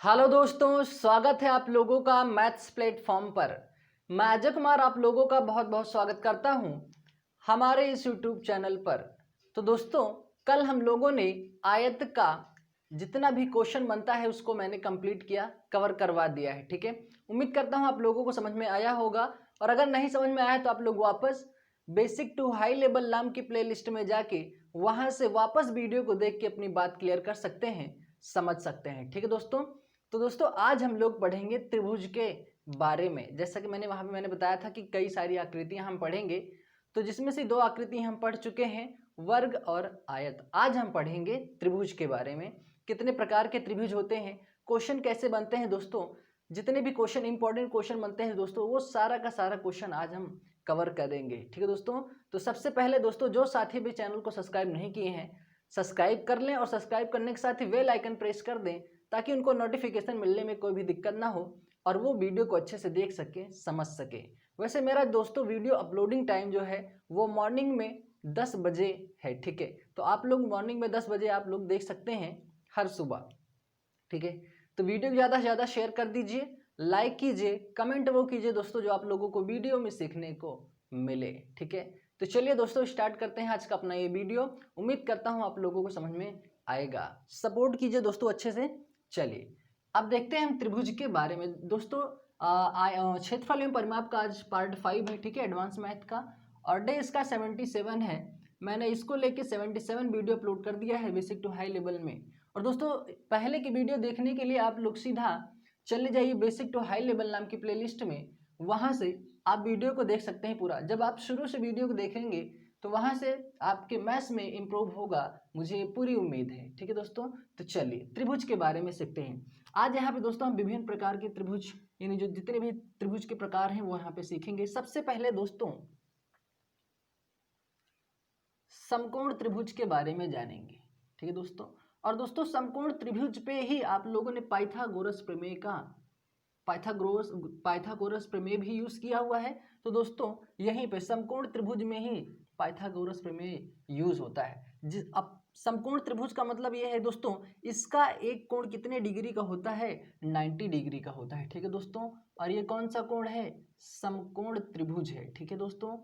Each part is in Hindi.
हेलो दोस्तों, स्वागत है आप लोगों का मैथ्स प्लेटफॉर्म पर। मैं अजय कुमार आप लोगों का बहुत बहुत स्वागत करता हूं हमारे इस यूट्यूब चैनल पर। तो दोस्तों, कल हम लोगों ने आयत का जितना भी क्वेश्चन बनता है उसको मैंने कंप्लीट किया, कवर करवा दिया है। ठीक है, उम्मीद करता हूं आप लोगों को समझ में आया होगा। और अगर नहीं समझ में आया तो आप लोग वापस बेसिक टू हाई लेवल नाम की प्लेलिस्ट में जाके वहां से वापस वीडियो को देख के अपनी बात क्लियर कर सकते हैं, समझ सकते हैं। ठीक है दोस्तों, तो दोस्तों आज हम लोग पढ़ेंगे त्रिभुज के बारे में। जैसा कि वहां पे मैंने बताया था कि कई सारी आकृतियां हम पढ़ेंगे, तो जिसमें से दो आकृति हम पढ़ चुके हैं, वर्ग और आयत। आज हम पढ़ेंगे त्रिभुज के बारे में, कितने प्रकार के त्रिभुज होते हैं, क्वेश्चन कैसे बनते हैं। दोस्तों जितने भी क्वेश्चन इंपॉर्टेंट क्वेश्चन बनते हैं दोस्तों, वो सारा का सारा क्वेश्चन आज हम कवर करेंगे। ठीक है दोस्तों, तो सबसे पहले दोस्तों जो साथी भी चैनल को सब्सक्राइब नहीं किए हैं सब्सक्राइब कर लें, और सब्सक्राइब करने के साथ ही बेल आइकन प्रेस कर दें ताकि उनको नोटिफिकेशन मिलने में कोई भी दिक्कत ना हो और वो वीडियो को अच्छे से देख सके, समझ सके। वैसे मेरा दोस्तों वीडियो अपलोडिंग टाइम जो है वो मॉर्निंग में 10 बजे है। ठीक है, तो आप लोग मॉर्निंग में 10 बजे आप लोग देख सकते हैं हर सुबह। ठीक है, तो वीडियो को ज़्यादा से ज़्यादा शेयर कर दीजिए, लाइक कीजिए, कमेंट वो कीजिए दोस्तों जो आप लोगों को वीडियो में सीखने को मिले। ठीक है, तो चलिए दोस्तों स्टार्ट करते हैं आज का अपना ये वीडियो। उम्मीद करता हूँ आप लोगों को समझ में आएगा, सपोर्ट कीजिए दोस्तों अच्छे से। चलिए अब देखते हैं हम त्रिभुज के बारे में दोस्तों। क्षेत्रफल एवं परिमाप का आज पार्ट 5 है। ठीक है, एडवांस मैथ का, और डे इसका 77 है। मैंने इसको लेके 77 वीडियो अपलोड कर दिया है बेसिक टू हाई लेवल में। और दोस्तों पहले की वीडियो देखने के लिए आप लोग सीधा चले जाइए बेसिक टू हाई लेवल नाम की प्लेलिस्ट में, वहां से आप वीडियो को देख सकते हैं पूरा। जब आप शुरू से वीडियो को देखेंगे तो वहां से आपके मैथ्स में इम्प्रूव होगा, मुझे पूरी उम्मीद है। ठीक है दोस्तों, तो चलिए त्रिभुज के बारे में सीखते हैं। आज यहाँ पे दोस्तों हम विभिन्न प्रकार के त्रिभुज, यानी जो जितने भी त्रिभुज के प्रकार हैं वो यहाँ पे सीखेंगे। सबसे पहले दोस्तों समकोण त्रिभुज के बारे में जानेंगे। ठीक है दोस्तों, और दोस्तों समकोण त्रिभुज पे ही आप लोगों ने पाइथागोरस प्रमेय का पाइथागोरस प्रमेय भी यूज किया हुआ है। तो दोस्तों यहीं पे समकोण त्रिभुज में ही पाइथागोरस प्रमेय यूज होता है। जिस अब समकोण त्रिभुज का मतलब यह है दोस्तों, इसका एक कोण कितने डिग्री का होता है, 90 डिग्री का होता है। ठीक है दोस्तों, और ये कौन सा कोण है, समकोण त्रिभुज है। ठीक है दोस्तों,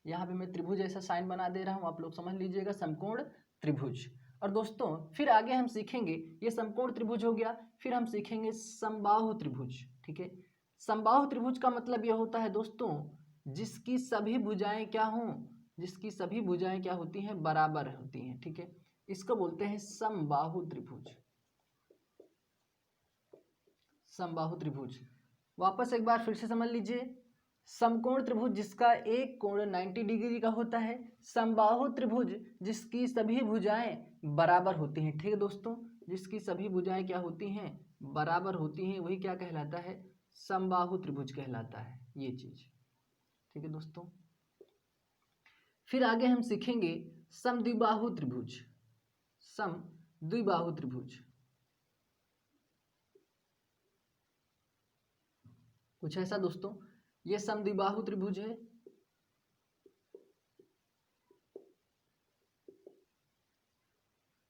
यहाँ पे मैं त्रिभुज ऐसा साइन बना दे रहा हूँ, आप लोग समझ लीजिएगा समकोण त्रिभुज। और दोस्तों फिर आगे हम सीखेंगे, ये समकोण त्रिभुज हो गया, फिर हम सीखेंगे समबाहु त्रिभुज। ठीक है, समबाहु त्रिभुज का मतलब यह होता है दोस्तों जिसकी सभी भुजाएं क्या हों, जिसकी सभी भुजाएं क्या होती हैं, बराबर होती हैं। ठीक है, इसको बोलते हैं समबाहु त्रिभुज। समबाहु त्रिभुज वापस एक बार फिर से समझ लीजिए, समकोण त्रिभुज जिसका एक कोण 90 डिग्री का होता है, समबाहु त्रिभुज जिसकी सभी भुजाएं बराबर होती हैं। ठीक है दोस्तों, जिसकी सभी भुजाएं क्या होती हैं, बराबर होती हैं, वही क्या कहलाता है, समबाहु त्रिभुज कहलाता है ये चीज। ठीक है दोस्तों, फिर आगे हम सीखेंगे समद्विबाहु त्रिभुज। समद्विबाहु त्रिभुज कुछ ऐसा दोस्तों, ये समद्विबाहु त्रिभुज है,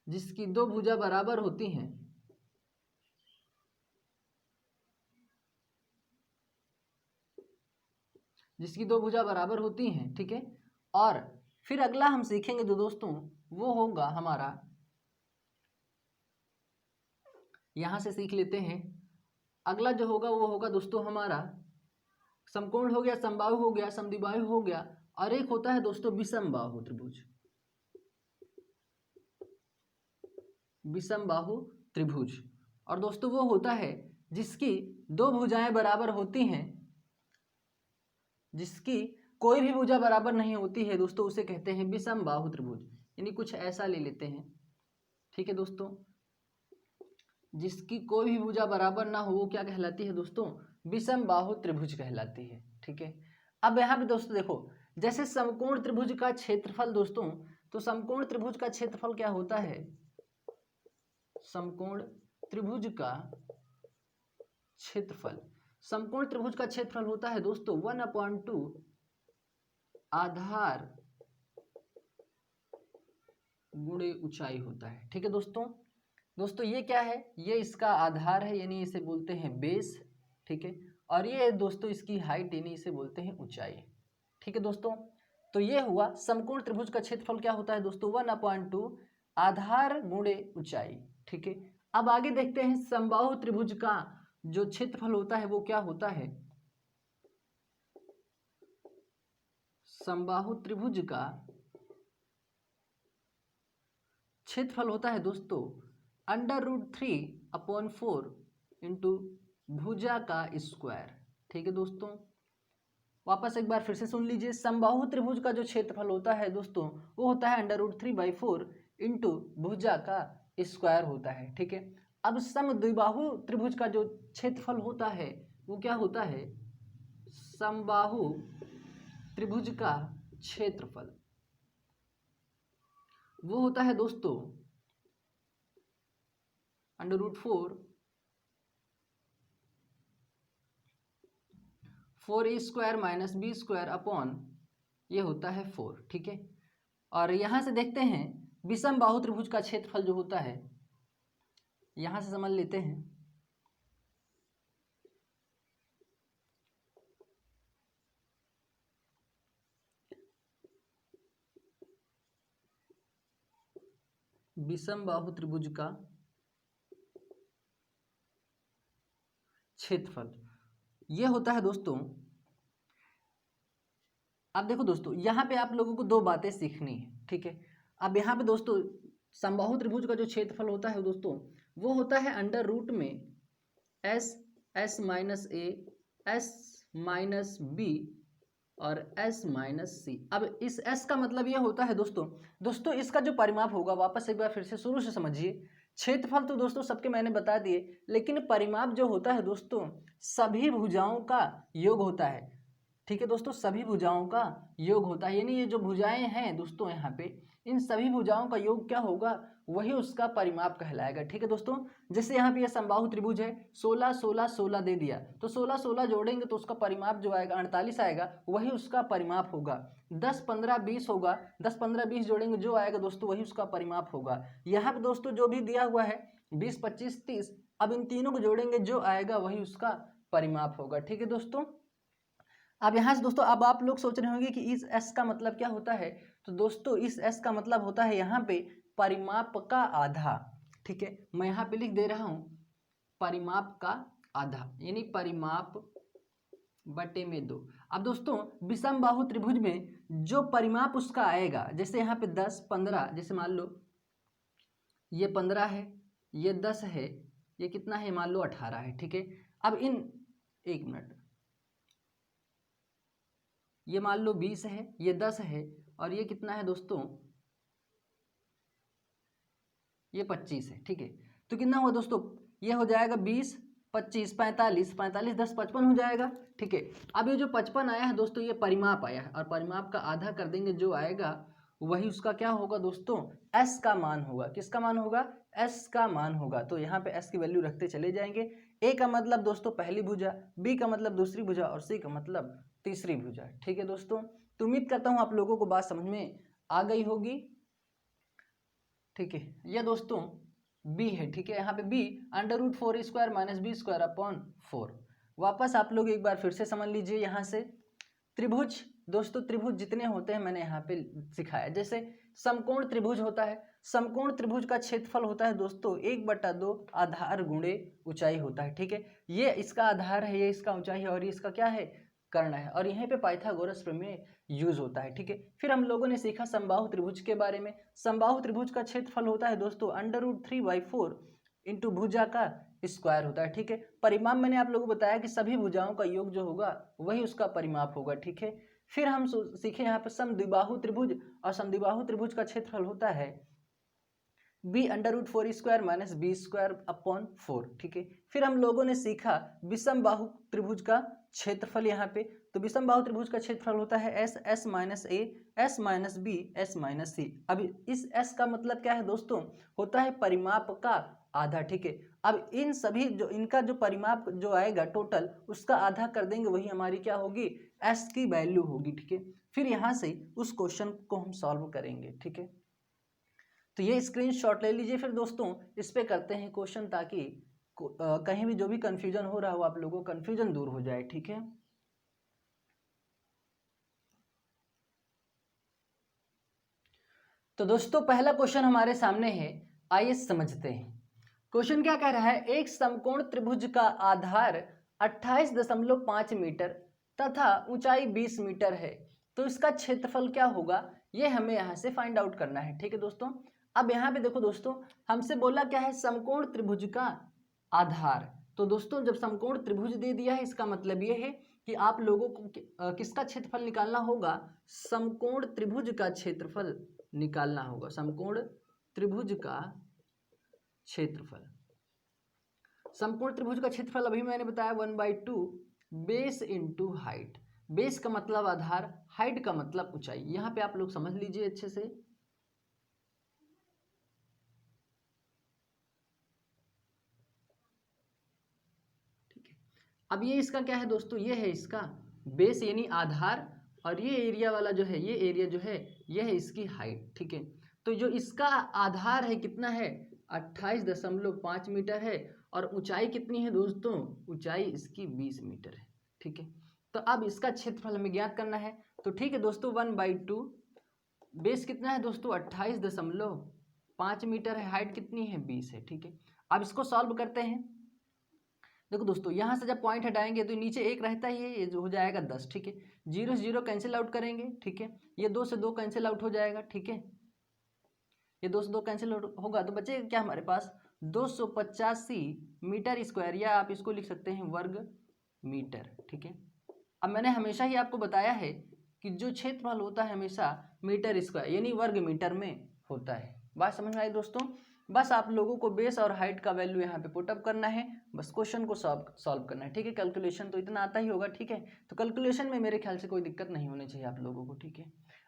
जिसकी दो भुजा बराबर होती हैं, जिसकी दो भुजा बराबर होती हैं। ठीक है, और फिर अगला हम सीखेंगे जो दोस्तों वो होगा हमारा, यहां से सीख लेते हैं। अगला जो होगा वो होगा दोस्तों हमारा समकोण हो गया, समबाहु हो गया, समद्विबाहु हो गया, और एक होता है दोस्तों विषमबाहु त्रिभुज। विषमबाहु त्रिभुज, और दोस्तों वो होता है जिसकी दो भुजाएं बराबर होती हैं, जिसकी कोई भी भुजा बराबर नहीं होती है दोस्तों, उसे कहते हैं विषमबाहु त्रिभुज। यानी कुछ ऐसा ले लेते हैं। ठीक है दोस्तों, जिसकी कोई भी भुजा बराबर ना हो वो क्या कहलाती है दोस्तों, विषमबाहु त्रिभुज कहलाती है। ठीक है, अब यहाँ पे दोस्तों देखो, जैसे समकोण त्रिभुज का क्षेत्रफल दोस्तों, तो समकोण त्रिभुज का क्षेत्रफल क्या होता है, समकोण त्रिभुज का क्षेत्रफल, समकोण त्रिभुज का क्षेत्रफल होता है दोस्तों 1/2 आधार गुणे ऊंचाई होता है। ठीक है दोस्तों, दोस्तों ये क्या है, ये इसका आधार है, यानी इसे बोलते हैं बेस, ठीक है। और ये दोस्तों इसकी हाइट, यानी इसे बोलते हैं ऊंचाई, ठीक है दोस्तों। तो ये हुआ समकोण त्रिभुज का क्षेत्रफल क्या होता है दोस्तों, 1/2 आधार गुणे ऊंचाई, ठीक है। अब आगे देखते हैं समबाहु त्रिभुज का जो क्षेत्रफल होता है वो क्या होता है। समबाहु त्रिभुज का क्षेत्रफल होता है दोस्तों √3/4 इंटू भुजा का स्क्वायर, ठीक है दोस्तों। वापस एक बार फिर से सुन लीजिए, समबाहु त्रिभुज का जो क्षेत्रफल होता है दोस्तों वो होता है √3/4 इंटू भुजा का स्क्वायर होता है, ठीक है। अब समद्विबाहु त्रिभुज का जो क्षेत्रफल होता है वो क्या होता है, समबाहु त्रिभुज का क्षेत्रफल वो होता है दोस्तों √4 4a² - b² अपॉन ये होता है 4, ठीक है। और यहाँ से देखते हैं विषम बाहु त्रिभुज का क्षेत्रफल जो होता है, यहाँ से समझ लेते हैं। विषम बाहु त्रिभुज का क्षेत्रफल ये होता है दोस्तों, अब देखो दोस्तों यहाँ पे आप लोगों को दो बातें सीखनी है, ठीक है। अब यहाँ पे दोस्तों समबाहु त्रिभुज का जो क्षेत्रफल होता है दोस्तों वो होता है अंडर रूट में s - a s - b और s - c। अब इस s का मतलब ये होता है दोस्तों इसका जो परिमाप होगा, वापस एक बार फिर से शुरू से समझिए। क्षेत्रफल तो दोस्तों सबके मैंने बता दिए, लेकिन परिमाप जो होता है दोस्तों सभी भुजाओं का योग होता है, ठीक है दोस्तों। सभी भुजाओं का योग होता है, यानी ये जो भुजाएं हैं दोस्तों यहाँ पे, इन सभी भुजाओं का योग क्या होगा, वही उसका परिमाप कहलाएगा, ठीक है दोस्तों। जैसे यहाँ पे ये समबाहु त्रिभुज है, 16 16 16 दे दिया, तो 16 16 जोड़ेंगे तो उसका परिमाप जो आएगा 48 आएगा, वही उसका परिमाप होगा। 10 15 20 होगा, 10 15 20 जोड़ेंगे जो आएगा दोस्तों वही उसका परिमाप होगा। यहाँ पे दोस्तों जो भी दिया हुआ है 20 25 30, अब इन तीनों को जोड़ेंगे जो आएगा वही उसका परिमाप होगा, ठीक है दोस्तों। अब यहाँ से दोस्तों अब आप लोग सोच रहे होंगे कि इस s का मतलब क्या होता है, तो दोस्तों इस s का मतलब होता है यहाँ पे परिमाप का आधा, ठीक है। मैं यहाँ पे लिख दे रहा हूँ परिमाप का आधा, यानी परिमाप बटे में 2। अब दोस्तों विषम बाहु त्रिभुज में जो परिमाप उसका आएगा, जैसे यहाँ पे 10 15, जैसे मान लो ये 15 है, ये 10 है, ये कितना है मान लो 18 है, ठीक है। अब इन एक मिनट, ये मान लो 20 है, ये 10 है, और ये कितना है दोस्तों, ये 25 है, ठीक है। तो कितना हुआ दोस्तों, ये हो जाएगा 20 25 45 45 10 55 हो जाएगा, ठीक है। अब ये जो 55 आया है दोस्तों ये परिमाप आया है, और परिमाप का आधा कर देंगे जो आएगा वही उसका क्या होगा दोस्तों, s का मान होगा। किसका मान होगा, s का मान होगा। तो यहाँ पे s की वैल्यू रखते चले जाएंगे। a का मतलब दोस्तों पहली भुजा, b का मतलब दूसरी भुजा, और c का मतलब तीसरी भुजा, ठीक है दोस्तों। तो उम्मीद करता हूँ आप लोगों को बात समझ में आ गई होगी, ठीक है। यह दोस्तों b है, ठीक है। यहाँ पे b √4² - b² अपॉन 4। वापस आप लोग एक बार फिर से समझ लीजिए। यहाँ से त्रिभुज दोस्तों, त्रिभुज जितने होते हैं मैंने यहाँ पे सिखाया। जैसे समकोण त्रिभुज होता है, समकोण त्रिभुज का क्षेत्रफल होता है दोस्तों 1/2 आधार गुणे ऊंचाई होता है, ठीक है। ये इसका आधार है, ये इसका ऊंचाई है, और ये इसका क्या है, कर्ण है। और यहीं पे पाइथागोरस प्रमेय यूज होता है, ठीक है। फिर हम लोगों ने सीखा समबाहु त्रिभुज के बारे में। समबाहु त्रिभुज का क्षेत्रफल होता है दोस्तों √3/4 इंटू भुजा का स्क्वायर होता है, ठीक है। परिमाप मैंने आप लोगों को बताया कि सभी भुजाओं का योग जो होगा वही उसका परिमाप होगा, ठीक है। फिर हम सीखे यहाँ पर समद्विबाहु त्रिभुज, और समद्विबाहु त्रिभुज का क्षेत्रफल होता है b √4² - b² अपॉन 4, ठीक है। फिर हम लोगों ने सीखा विषम बाहु त्रिभुज का क्षेत्रफल। यहाँ पे तो विषम बाहु त्रिभुज का क्षेत्रफल होता है s - a s - b s - c। अब इस s का मतलब क्या है दोस्तों, होता है परिमाप का आधा, ठीक है। अब इन सभी जो इनका जो परिमाप जो आएगा टोटल, उसका आधा कर देंगे वही हमारी क्या होगी, s की वैल्यू होगी, ठीक है। फिर यहाँ से उस क्वेश्चन को हम सॉल्व करेंगे, ठीक है। तो ये स्क्रीनशॉट ले लीजिए। फिर दोस्तों इस पे करते हैं क्वेश्चन, ताकि कहीं भी जो भी कंफ्यूजन हो रहा हो आप लोगों को कंफ्यूजन दूर हो जाए, ठीक है। तो दोस्तों पहला क्वेश्चन हमारे सामने है, आइए समझते हैं। क्वेश्चन क्या कह रहा है, एक समकोण त्रिभुज का आधार 28.5 मीटर तथा ऊंचाई 20 मीटर है, तो इसका क्षेत्रफल क्या होगा, ये हमें यहाँ से फाइंड आउट करना है, ठीक है दोस्तों। अब यहाँ पे देखो दोस्तों, हमसे बोला क्या है, समकोण त्रिभुज का आधार। तो दोस्तों जब समकोण त्रिभुज दे दिया है, इसका मतलब ये है कि आप लोगों को किसका क्षेत्रफल निकालना होगा, समकोण त्रिभुज का क्षेत्रफल निकालना होगा। समकोण त्रिभुज का क्षेत्रफल, समकोण त्रिभुज का क्षेत्रफल अभी मैंने बताया 1/2 बेस इंटू हाइट। बेस का मतलब आधार, हाइट का मतलब ऊंचाई। यहां पे आप लोग समझ लीजिए अच्छे से। ठीक है, अब ये इसका क्या है दोस्तों, ये है इसका बेस यानी आधार, और ये एरिया वाला जो है, ये एरिया जो है ये है इसकी हाइट, ठीक है। तो जो इसका आधार है कितना है, 28.5 मीटर है, और ऊंचाई कितनी है दोस्तों, ऊंचाई इसकी 20 मीटर है, ठीक है। तो अब इसका क्षेत्रफल हमें ज्ञात करना है। तो ठीक है दोस्तों, 1/2 बेस कितना है दोस्तों, 28.5 मीटर है, हाइट कितनी है 20 है, ठीक है। अब इसको सॉल्व करते हैं। देखो दोस्तों यहाँ से जब पॉइंट हटाएंगे तो नीचे एक रहता ही है, ये जो हो जाएगा 10, ठीक है। 0 से 0 कैंसिल आउट करेंगे, ठीक है। ये 2 से 2 कैंसिल आउट हो जाएगा, ठीक है। ये 2 से 2 कैंसिल होगा तो बचेगा क्या हमारे पास, 285 मीटर स्क्वायर, या आप इसको लिख सकते हैं वर्ग मीटर, ठीक है। अब मैंने हमेशा ही आपको बताया है कि जो क्षेत्रफल होता है हमेशा मीटर स्क्वायर यानी वर्ग मीटर में होता है। बात समझ में आई दोस्तों। बस आप लोगों को बेस और हाइट का वैल्यू यहाँ पे पुटअप करना है, बस क्वेश्चन को सॉल्व करना है, ठीक है। कैलकुलेशन तो इतना आता ही होगा, ठीक है। तो कैलकुलेशन में मेरे ख्याल से कोई दिक्कत नहीं होनी चाहिए आप लोगों को, ठीक है।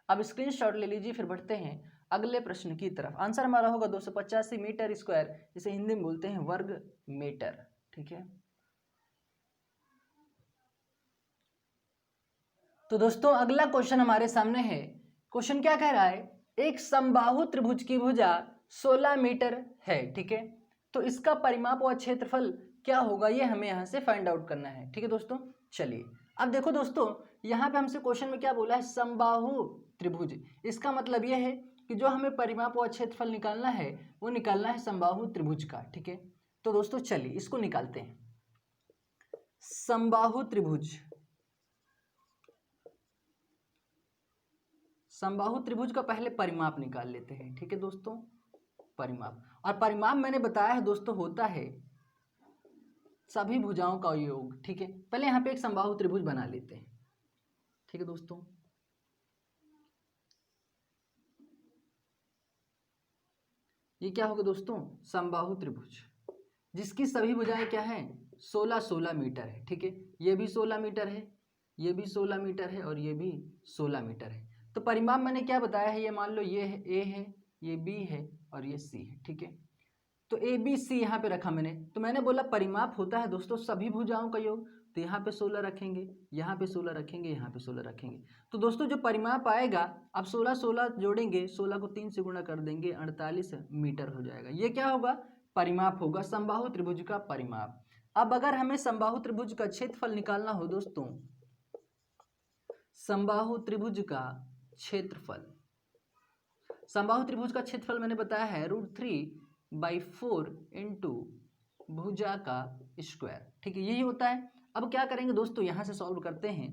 अब स्क्रीनशॉट ले लीजिए, फिर बढ़ते हैं अगले प्रश्न की तरफ। आंसर हमारा होगा 285 मीटर स्क्वायर, जिसे हिंदी में बोलते हैं वर्ग मीटर, ठीक है। तो दोस्तों अगला क्वेश्चन हमारे सामने है। क्वेश्चन क्या कह रहा है, एक समबाहु त्रिभुज की भुजा 16 मीटर है, ठीक है। तो इसका परिमाप और क्षेत्रफल क्या होगा, ये हमें यहाँ से फाइंड आउट करना है, ठीक है दोस्तों। चलिए अब देखो दोस्तों, यहाँ पे हमसे क्वेश्चन में क्या बोला है, समबाहु त्रिभुज। इसका मतलब ये है कि जो हमें परिमाप और क्षेत्रफल निकालना है वो निकालना है समबाहु त्रिभुज का, ठीक है। तो दोस्तों चलिए इसको निकालते हैं। समबाहु त्रिभुज, समबाहु त्रिभुज का पहले परिमाप निकाल लेते हैं, ठीक है दोस्तों। परिमाप, और परिमाप मैंने बताया है दोस्तों होता है सभी भुजाओं का योग, ठीक है। पहले यहाँ पे एक समबाहु त्रिभुज बना लेते हैं, ठीक है दोस्तों। ये क्या होगा दोस्तों, समबाहु त्रिभुज जिसकी सभी भुजाएं क्या हैं, 16 मीटर है, ठीक है। ये भी 16 मीटर है, ये भी 16 मीटर है, और ये भी 16 मीटर है। तो परिमाप मैंने क्या बताया है, ये मान लो ये है ए है, ये बी है, और ये सी है, ठीक है। तो ए बी सी यहाँ पे रखा मैंने, तो मैंने बोला परिमाप होता है दोस्तों सभी भुजाओं का योग। तो यहाँ पे 16 रखेंगे, यहाँ पे 16 रखेंगे, यहाँ पे 16 रखेंगे। तो दोस्तों जो परिमाप आएगा, अब 16 जोड़ेंगे, 16 को 3 से गुणा कर देंगे, 48 मीटर हो जाएगा। ये क्या होगा, परिमाप होगा, समबाहु त्रिभुज का परिमाप। अब अगर हमें समबाहु त्रिभुज का क्षेत्रफल निकालना हो दोस्तों, समबाहु त्रिभुज का क्षेत्रफल, समबाहु त्रिभुज का क्षेत्रफल मैंने बताया है √3/4 इंटू भुजा का स्क्वायर, ठीक है, यही होता है। अब क्या करेंगे दोस्तों, यहां से सॉल्व करते हैं।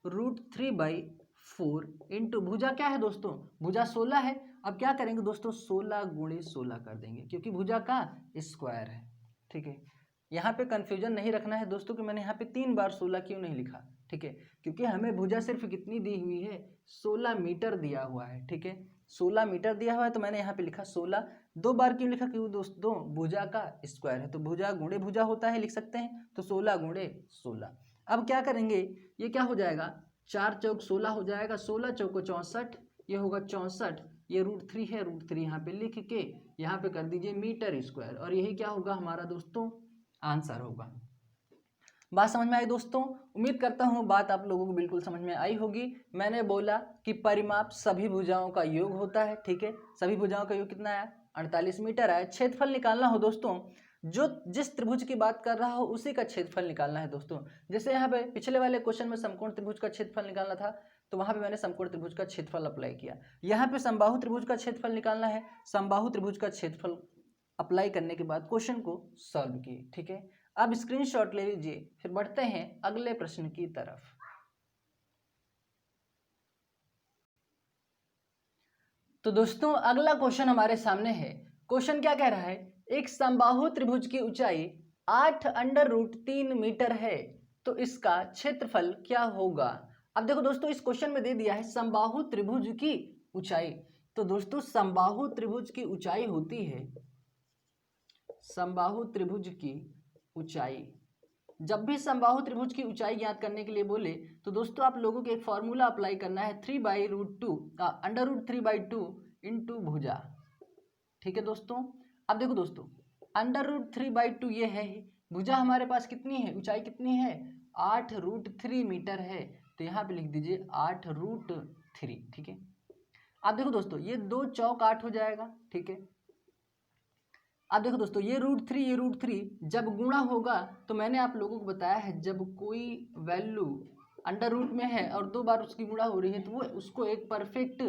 √3/4 इंटू भुजा क्या है दोस्तों, भुजा 16 है। अब क्या करेंगे दोस्तों, 16 गुणे 16 कर देंगे, क्योंकि भुजा का स्क्वायर है, ठीक है। यहाँ पे कंफ्यूजन नहीं रखना है दोस्तों कि मैंने यहाँ पे 3 बार 16 क्यों नहीं लिखा, ठीक है, क्योंकि हमें भुजा सिर्फ कितनी दी हुई है, 16 मीटर दिया हुआ है, ठीक है। 16 मीटर दिया हुआ है, तो मैंने यहाँ पे लिखा 16। 2 बार क्यों लिखा, क्यों दोस्तों, भुजा का स्क्वायर है, तो भुजा गुणे भुजा होता है, लिख सकते हैं। तो 16 गुणे 16। अब क्या करेंगे, ये क्या हो जाएगा, 4 चौक 16 हो जाएगा, 16 चौको 64, ये होगा 64। ये √3 है, √3 यहाँ पे लिख के यहाँ पे कर दीजिए मीटर स्क्वायर, और यही क्या होगा हमारा दोस्तों आंसर होगा। बात समझ में आई दोस्तों, उम्मीद करता हूँ बात आप लोगों को बिल्कुल समझ में आई होगी। मैंने बोला कि परिमाप सभी भुजाओं का योग होता है, ठीक है। सभी भुजाओं का योग कितना आया, 48 मीटर है। क्षेत्रफल निकालना हो दोस्तों, जो जिस त्रिभुज की बात कर रहा हो उसी का क्षेत्रफल निकालना है दोस्तों। जैसे यहाँ पे पिछले वाले क्वेश्चन में समकोण त्रिभुज का क्षेत्रफल निकालना था, तो वहां पे मैंने समकोण त्रिभुज का क्षेत्रफल अप्लाई किया। यहाँ पे समबाहु त्रिभुज का क्षेत्रफल निकालना है, समबाहु त्रिभुज का क्षेत्रफल अप्लाई करने के बाद क्वेश्चन को सॉल्व किए। ठीक है, अब स्क्रीनशॉट ले लीजिए, फिर बढ़ते हैं अगले प्रश्न की तरफ। तो दोस्तों अगला क्वेश्चन हमारे सामने है। क्वेश्चन क्या कह रहा है, एक समबाहु त्रिभुज की ऊंचाई 8√3 मीटर है, तो इसका क्षेत्रफल क्या होगा। अब देखो दोस्तों, इस क्वेश्चन में दे दिया है समबाहु त्रिभुज की ऊंचाई। तो दोस्तों समबाहु त्रिभुज की ऊंचाई होती है, समबाहु त्रिभुज की ऊंचाई, जब भी समबाहु त्रिभुज की ऊंचाई ज्ञात करने के लिए बोले तो दोस्तों आप लोगों को एक फॉर्मूला अप्लाई करना है, 3/√2 √3/2 इंटू भुजा। ठीक है दोस्तों, अब देखो दोस्तों √3/2 ये है ही, भुजा हमारे पास कितनी है, ऊंचाई कितनी है 8√3 मीटर है, तो यहाँ पे लिख दीजिए 8√3। ठीक है, अब देखो दोस्तों ये 2 चौक 8 हो जाएगा। ठीक है, अब देखो दोस्तों ये √3 जब गुणा होगा, तो मैंने आप लोगों को बताया है जब कोई वैल्यू अंडर रूट में है और 2 बार उसकी गुणा हो रही है तो वो उसको एक परफेक्ट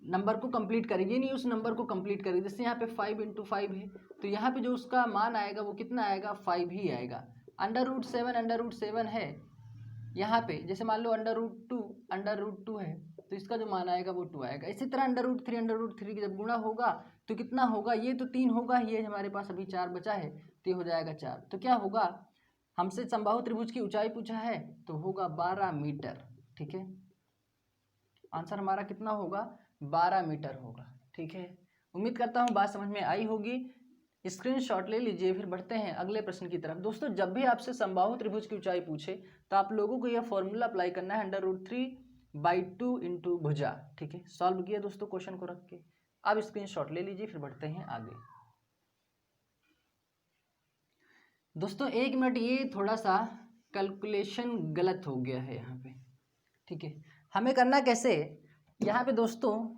नंबर को कंप्लीट करेगी, नहीं उस नंबर को कंप्लीट करेगी। जैसे यहाँ पे 5 × 5 है, तो यहाँ पे जो उसका मान आएगा वो कितना आएगा, 5 ही आएगा। √7 है यहाँ पे, जैसे मान लो √2 है, तो इसका जो मान आएगा वो 2 आएगा। इसी तरह √3 की जब गुणा होगा तो कितना होगा, ये तो 3 होगा, ये हमारे पास अभी 4 बचा है, तो ये हो जाएगा 4। तो क्या होगा, हमसे समबाहु त्रिभुज की ऊंचाई पूछा है तो होगा 12 मीटर। ठीक है, आंसर हमारा कितना होगा, 12 मीटर होगा। ठीक है, उम्मीद करता हूँ बात समझ में आई होगी। स्क्रीनशॉट ले लीजिए, फिर बढ़ते हैं अगले प्रश्न की तरफ। दोस्तों जब भी आपसे समबाहु त्रिभुज की ऊंचाई पूछे तो आप लोगों को यह फॉर्मूला अप्लाई करना है, √3/2 इंटू भुजा। ठीक है, सॉल्व किया दोस्तों क्वेश्चन को रख के। अब स्क्रीनशॉट ले लीजिए, फिर बढ़ते हैं आगे। दोस्तों 1 मिनट, ये थोड़ा सा कैलकुलेशन गलत हो गया है यहाँ पे। ठीक है, हमें करना कैसे, यहाँ पे दोस्तों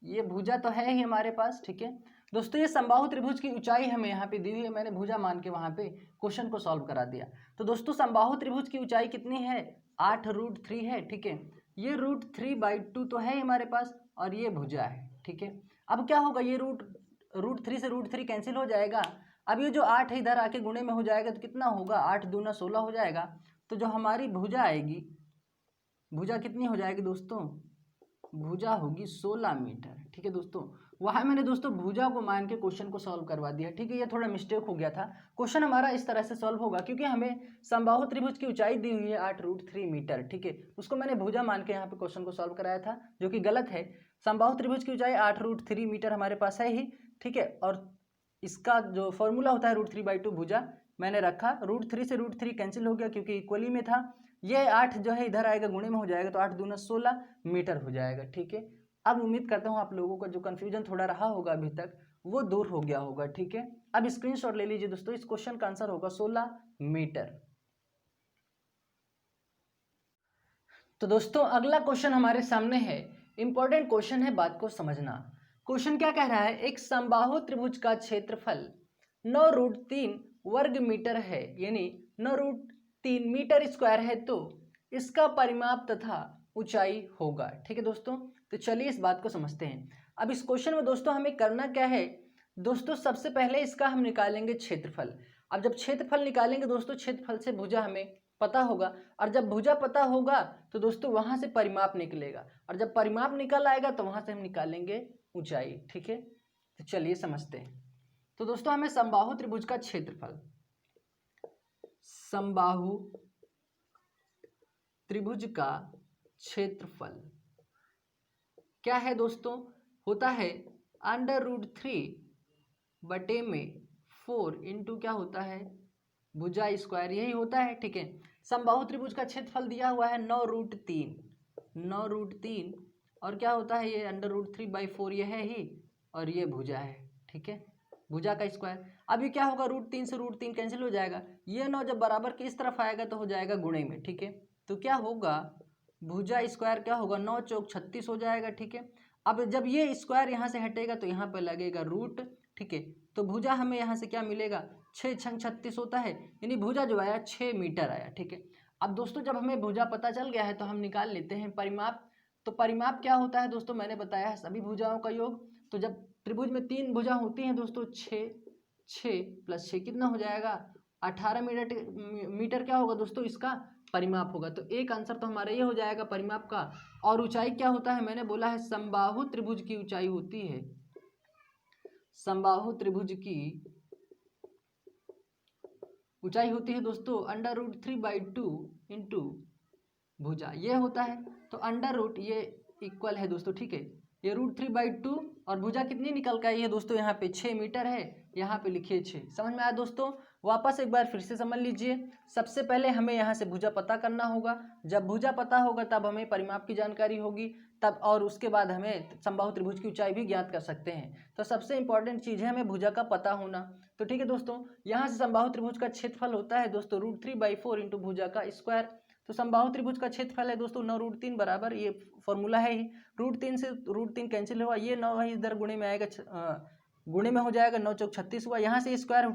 ये भुजा तो है ही हमारे पास। ठीक है दोस्तों, ये समबाहु त्रिभुज की ऊंचाई हमें यहाँ पे दी हुई है, मैंने भुजा मान के वहाँ पे क्वेश्चन को सॉल्व करा दिया। तो दोस्तों समबाहु त्रिभुज की ऊंचाई कितनी है, 8√3 है। ठीक है, ये √3/2 तो है हमारे पास और ये भुजा है। ठीक है, अब क्या होगा, ये √3 से √3 कैंसिल हो जाएगा। अब ये जो 8 है इधर आके गुणे में हो जाएगा, तो कितना होगा, 8 दूना 16 हो जाएगा। तो जो हमारी भुजा आएगी, भुजा कितनी हो जाएगी दोस्तों, भुजा होगी 16 मीटर। ठीक है दोस्तों, वहाँ मैंने दोस्तों भुजा को मान के क्वेश्चन को सॉल्व करवा दिया। ठीक है, ये थोड़ा मिस्टेक हो गया था। क्वेश्चन हमारा इस तरह से सॉल्व होगा क्योंकि हमें समबाहु त्रिभुज की ऊंचाई दी हुई है 8√3 मीटर। ठीक है, उसको मैंने भुजा मान के यहाँ पे क्वेश्चन को सॉल्व कराया था, जो कि गलत है। समबाहु त्रिभुज की ऊंचाई 8√3 मीटर हमारे पास है ही। ठीक है, और इसका जो फॉर्मूला होता है √3/2 भुजा मैंने रखा, √3 से √3 कैंसिल हो गया क्योंकि इक्वली में था। ये 8 जो है इधर आएगा गुणे में हो जाएगा, तो 8 दूना 16 मीटर हो जाएगा। ठीक है, अब उम्मीद करता हूँ आप लोगों का जो कन्फ्यूजन थोड़ा रहा होगा अभी तक वो दूर हो गया होगा। ठीक है, अब स्क्रीनशॉट ले लीजिए दोस्तों, इस क्वेश्चन का आंसर होगा 16 मीटर। तो दोस्तों अगला क्वेश्चन हमारे सामने है, इंपॉर्टेंट क्वेश्चन है, बात को समझना। क्वेश्चन क्या कह रहा है, एक समबाहु त्रिभुज का क्षेत्रफल 9√3 वर्ग मीटर है, यानी 9√3 मीटर स्क्वायर है, तो इसका परिमाप तथा ऊंचाई होगा। ठीक है दोस्तों, तो चलिए इस बात को समझते हैं। अब इस क्वेश्चन में दोस्तों हमें करना क्या है दोस्तों, सबसे पहले इसका हम निकालेंगे क्षेत्रफल। अब जब क्षेत्रफल निकालेंगे दोस्तों, क्षेत्रफल से भुजा हमें पता होगा, और जब भुजा पता होगा तो दोस्तों वहां से परिमाप निकलेगा, और जब परिमाप निकल आएगा तो वहां से हम निकालेंगे ऊंचाई। ठीक है, तो चलिए समझते हैं। तो दोस्तों हमें समबाहु त्रिभुज का क्षेत्रफल, समबाहु त्रिभुज का क्षेत्रफल क्या है दोस्तों, होता है √3/4 इंटू क्या होता है, भुजा स्क्वायर, यही होता है। ठीक है, समबाहु त्रिभुज का क्षेत्रफल दिया हुआ है 9√3 और क्या होता है ये √3/4, ये है ही, और ये भुजा है। ठीक है, भुजा का स्क्वायर। अब ये क्या होगा, √3 से √3 कैंसिल हो जाएगा, ये 9 जब बराबर के इस तरफ आएगा तो हो जाएगा गुणे में। ठीक है, तो क्या होगा, भुजा स्क्वायर क्या होगा, 9 चौक 36 हो जाएगा। ठीक है, अब जब ये स्क्वायर यहाँ से हटेगा तो यहाँ पर लगेगा रूट, ठीक है। तो भुजा हमें यहाँ से क्या मिलेगा, 6 छंग 36 होता है, यानी भुजा जो आया 6 मीटर आया, ठीक है। अब दोस्तों जब हमें भुजा पता चल गया है तो हम निकाल लेते हैं परिमाप। तो परिमाप क्या होता है दोस्तों, मैंने बताया है सभी भुजाओं का योग। तो जब त्रिभुज में 3 भुजा होती हैं दोस्तों, 6 प्लस 6 कितना हो जाएगा, 18 मीटर क्या होगा दोस्तों, इसका परिमाप होगा। तो एक आंसर तो हमारा ये हो जाएगा परिमाप का। और ऊंचाई क्या होता है, मैंने बोला है समबाहु त्रिभुज की ऊंचाई होती है, समबाहु त्रिभुज की ऊंचाई होती है दोस्तों √3/2 इंटू भुजा, ये होता है। तो अंडर रूट ये इक्वल है दोस्तों, ठीक है। ये √3/2 और भुजा कितनी निकल के आई है दोस्तों, यहाँ पे 6 मीटर है, यहाँ पे लिखिए 6। समझ में आया दोस्तों। वापस एक बार फिर से समझ लीजिए। सबसे पहले हमें यहाँ से भुजा पता करना होगा, जब भुजा पता होगा तब हमें परिमाप की जानकारी होगी तब, और उसके बाद हमें समबाहु त्रिभुज की ऊंचाई भी ज्ञात कर सकते हैं। तो सबसे इंपॉर्टेंट चीज़ है हमें भुजा का पता होना। तो ठीक है दोस्तों, यहाँ से समबाहु त्रिभुज का क्षेत्रफल होता है दोस्तों √3/4 इंटू भुजा का स्क्वायर। तो समबाहु त्रिभुज का क्षेत्रफल है दोस्तों 9√3 बराबर, ये फॉर्मूला है ही, √3 से √3 कैंसिल हुआ, ये 9 है इधर गुणे में आएगा, गुणे में हो जाएगा, 9 चौक 36 हुआ, यहाँ से स्क्वायर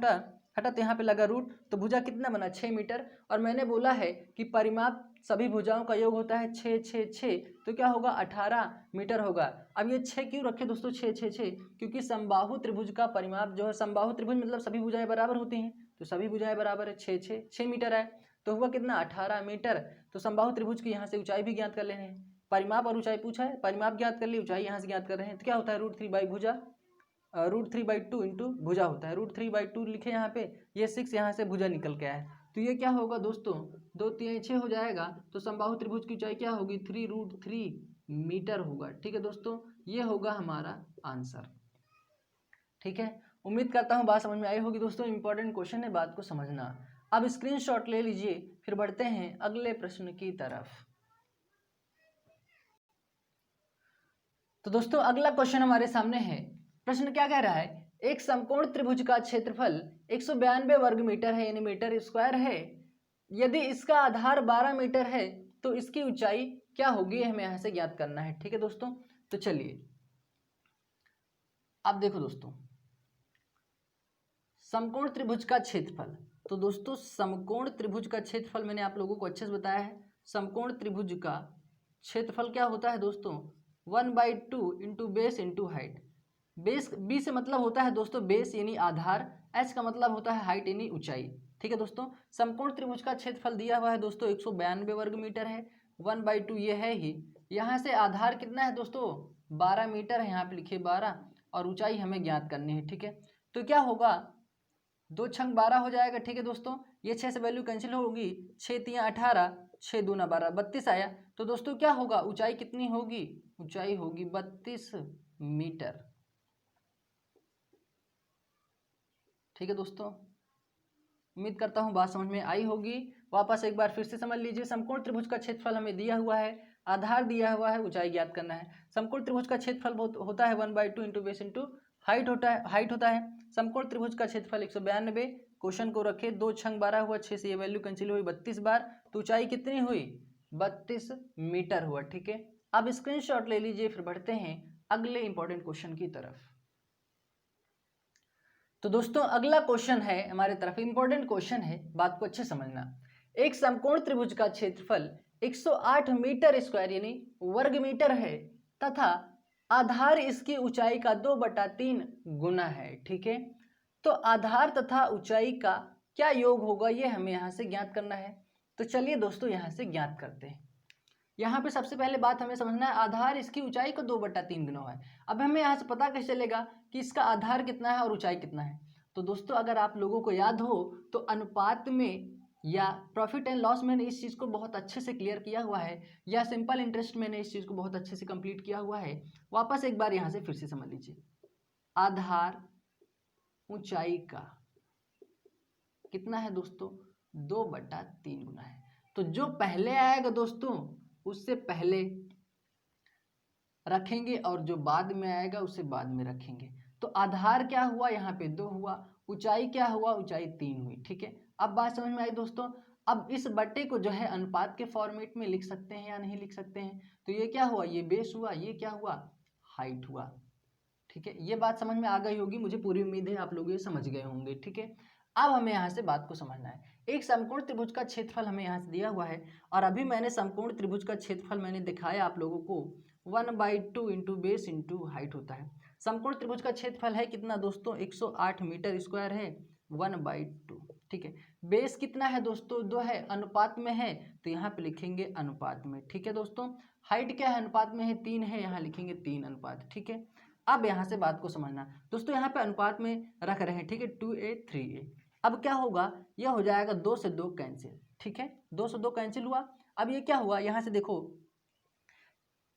हटा तो यहाँ पे लगा रूट, तो भुजा कितना बना 6 मीटर। और मैंने बोला है कि परिमाप सभी भुजाओं का योग होता है 6 6 6, तो क्या होगा 18 मीटर होगा। अब ये 6 क्यों रखे दोस्तों 6 6 6, क्योंकि समबाहु त्रिभुज का परिमाप जो है, समबाहु त्रिभुज मतलब सभी भुजाएं बराबर होती हैं, तो सभी भुजाएं बराबर है, 6 6 6 मीटर है, तो हुआ कितना 18 मीटर। तो समबाहु त्रिभुज की यहाँ से ऊंचाई भी ज्ञात कर लेने हैं, परिमाप और ऊंचाई पूछा है, परिमाप ज्ञात कर ली, ऊंचाई यहाँ से ज्ञात कर रहे हैं। तो क्या होता है √3/2 इंटू भुजा होता है, √3/2 लिखे यहाँ पे, ये 6 यहाँ से भुजा निकल के आया है। तो ये क्या होगा दोस्तों 2 3 6 हो जाएगा। तो समबाहु त्रिभुज की ऊंचाई क्या होगी 3√3 मीटर होगा, ठीक है दोस्तों। ये होगा हमारा आंसर, ठीक है। उम्मीद करता हूँ बात समझ में आई होगी दोस्तों। इंपॉर्टेंट क्वेश्चन है, बात को समझना। अब स्क्रीनशॉट ले लीजिए, फिर बढ़ते हैं अगले प्रश्न की तरफ। तो दोस्तों अगला क्वेश्चन हमारे सामने है। प्रश्न क्या कह रहा है, एक समकोण त्रिभुज का क्षेत्रफल 192 वर्ग मीटर है, यानी मीटर स्क्वायर है। यदि इसका आधार 12 मीटर है तो इसकी ऊंचाई क्या होगी, हमें यहाँ से ज्ञात करना है, ठीक है दोस्तों। तो चलिए अब देखो दोस्तों, समकोण त्रिभुज का क्षेत्रफल। तो दोस्तों समकोण त्रिभुज का क्षेत्रफल मैंने आप लोगों को अच्छे से बताया है। समकोण त्रिभुज का क्षेत्रफल क्या होता है दोस्तों 1/2 into base into height. Base B से मतलब होता है दोस्तों बेस यानी आधार, एच का मतलब होता है हाइट यानी ऊंचाई, ठीक है दोस्तों। समकोण त्रिभुज का क्षेत्रफल दिया हुआ है दोस्तों 192 वर्ग मीटर है, 1/2 ये है ही। यहाँ से आधार कितना है दोस्तों 12 मीटर है, यहाँ पे लिखिए 12, और ऊंचाई हमें ज्ञात करनी है, ठीक है। तो क्या होगा 2 छंग 12 हो जाएगा, ठीक है दोस्तों। ये 6 से वैल्यू कैंसिल होगी, 6 3 18, 6 दूना 12, 32 आया। तो दोस्तों क्या होगा ऊंचाई कितनी होगी, ऊंचाई होगी 32 मीटर, ठीक है दोस्तों। उम्मीद करता हूँ बात समझ में आई होगी। वापस एक बार फिर से समझ लीजिए। समकोण त्रिभुज का क्षेत्रफल हमें दिया हुआ है, आधार दिया हुआ है, ऊंचाई ज्ञात करना है। समकोण त्रिभुज का क्षेत्रफल होता है 1/2 इंटू बेस इंटू हाइट होता है। समकोण त्रिभुज का क्षेत्रफल 192, क्वेश्चन को रखे 2 छंग 12 हुआ, 6 से ये वैल्यू कैंसिल हुई 32 बार, तो ऊंचाई कितनी हुई 32 मीटर हुआ, ठीक है। अब स्क्रीनशॉट ले लीजिए, फिर बढ़ते हैं अगले इंपॉर्टेंट क्वेश्चन की तरफ। तो दोस्तों अगला क्वेश्चन है हमारे तरफ, इंपॉर्टेंट क्वेश्चन है, बात को अच्छे समझना। एक समकोण त्रिभुज का क्षेत्रफल 108 मीटर स्क्वायर यानी वर्ग मीटर है तथा आधार इसकी ऊंचाई का 2/3 गुना है, ठीक है। तो आधार तथा ऊंचाई का क्या योग होगा, ये हमें यहाँ से ज्ञात करना है। तो चलिए दोस्तों यहाँ से ज्ञात करते हैं। यहाँ पे सबसे पहले बात हमें समझना है, आधार इसकी ऊंचाई को 2/3 गुना है। अब हमें यहाँ से पता कैसे चलेगा कि इसका आधार कितना है और ऊंचाई कितना है। तो दोस्तों अगर आप लोगों को याद हो तो अनुपात में या प्रॉफिट एंड लॉस मैंने इस चीज़ को बहुत अच्छे से क्लियर किया हुआ है, या सिंपल इंटरेस्ट मैंने इस चीज़ को बहुत अच्छे से कंप्लीट किया हुआ है। वापस एक बार यहाँ से फिर से समझ लीजिए, आधार ऊंचाई का कितना है दोस्तों 2/3 गुना है। तो जो पहले आएगा दोस्तों उससे पहले रखेंगे और जो बाद में आएगा उसे बाद में रखेंगे। तो आधार क्या हुआ यहाँ पे 2 हुआ, ऊंचाई क्या हुआ ऊंचाई 3 हुई, ठीक है। अब बात समझ में आई दोस्तों। अब इस बट्टे को जो है अनुपात के फॉर्मेट में लिख सकते हैं या नहीं लिख सकते हैं। तो ये क्या हुआ ये बेस हुआ, ये क्या हुआ हाइट हुआ। ठीक है, ये बात समझ में आ गई होगी, मुझे पूरी उम्मीद है आप लोग ये समझ गए होंगे। ठीक है, अब हमें यहाँ से बात को समझना है। एक समकोण त्रिभुज का क्षेत्रफल हमें यहाँ से दिया हुआ है, और अभी मैंने समकोण त्रिभुज का क्षेत्रफल मैंने दिखाया आप लोगों को 1/2 इंटू बेस इंटू हाइट होता है। समकोण त्रिभुज का क्षेत्रफल है कितना दोस्तों, 108 मीटर स्क्वायर है, 1/2। ठीक है, बेस कितना है दोस्तों, 2 है, अनुपात में है तो यहाँ पे लिखेंगे अनुपात में। ठीक है दोस्तों, हाइट क्या है, अनुपात में है, 3 है, यहाँ लिखेंगे 3 अनुपात। ठीक है, अब यहाँ से बात को समझना दोस्तों, यहाँ पे अनुपात में रख रहे हैं। ठीक है, 2a 3a। अब क्या होगा, यह हो जाएगा 2 से 2 कैंसिल। ठीक है, 2 से 2 कैंसिल हुआ। अब ये क्या हुआ, यहाँ से देखो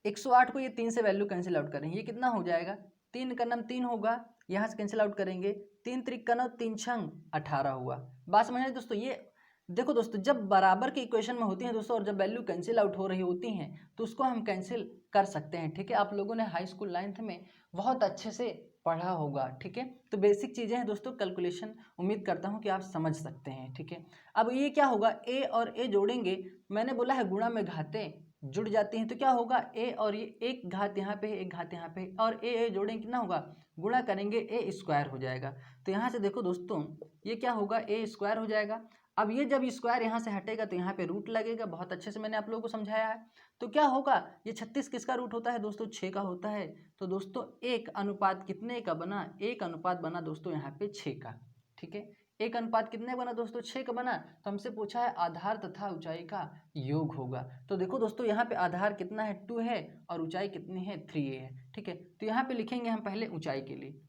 108 को ये 3 से वैल्यू कैंसिल आउट करेंगे, ये कितना हो जाएगा, 3 का नाम 3 होगा, यहाँ से कैंसिल आउट करेंगे, 3 त्रिक का नाम 3 छंग 18 हुआ। बात समझ रहे दोस्तों। ये देखो दोस्तों, जब बराबर की इक्वेशन में होती हैं दोस्तों, और जब वैल्यू कैंसिल आउट हो रही होती हैं तो उसको हम कैंसिल कर सकते हैं। ठीक है, आप लोगों ने हाई स्कूल 9th में बहुत अच्छे से पढ़ा होगा। ठीक है, तो बेसिक चीज़ें हैं दोस्तों, कैलकुलेशन उम्मीद करता हूं कि आप समझ सकते हैं। ठीक है, अब ये क्या होगा, ए और ए जोड़ेंगे, मैंने बोला है गुणा में घातें जुड़ जाती हैं, तो क्या होगा, ए और ये एक घात यहाँ पे है, एक घात यहाँ पे है, और ए जोड़ेंगे कितना होगा, गुणा करेंगे ए स्क्वायर हो जाएगा। तो यहाँ से देखो दोस्तों, ये क्या होगा, ए स्क्वायर हो जाएगा। अब ये जब स्क्वायर यहाँ से हटेगा तो यहाँ पे रूट लगेगा, बहुत अच्छे से मैंने आप लोगों को समझाया है। तो क्या होगा, ये 36 किसका रूट होता है दोस्तों, 6 का होता है। तो दोस्तों एक अनुपात कितने का बना, एक अनुपात बना दोस्तों यहाँ पे 6 का। ठीक है, एक अनुपात कितने बना दोस्तों, 6 का बना। तो हमसे पूछा है आधार तथा ऊंचाई का योग होगा। तो देखो दोस्तों, यहाँ पे आधार कितना है, 2 है, और ऊंचाई कितनी है, 3a है। ठीक है, तो यहाँ पे लिखेंगे हम पहले ऊंचाई के लिए,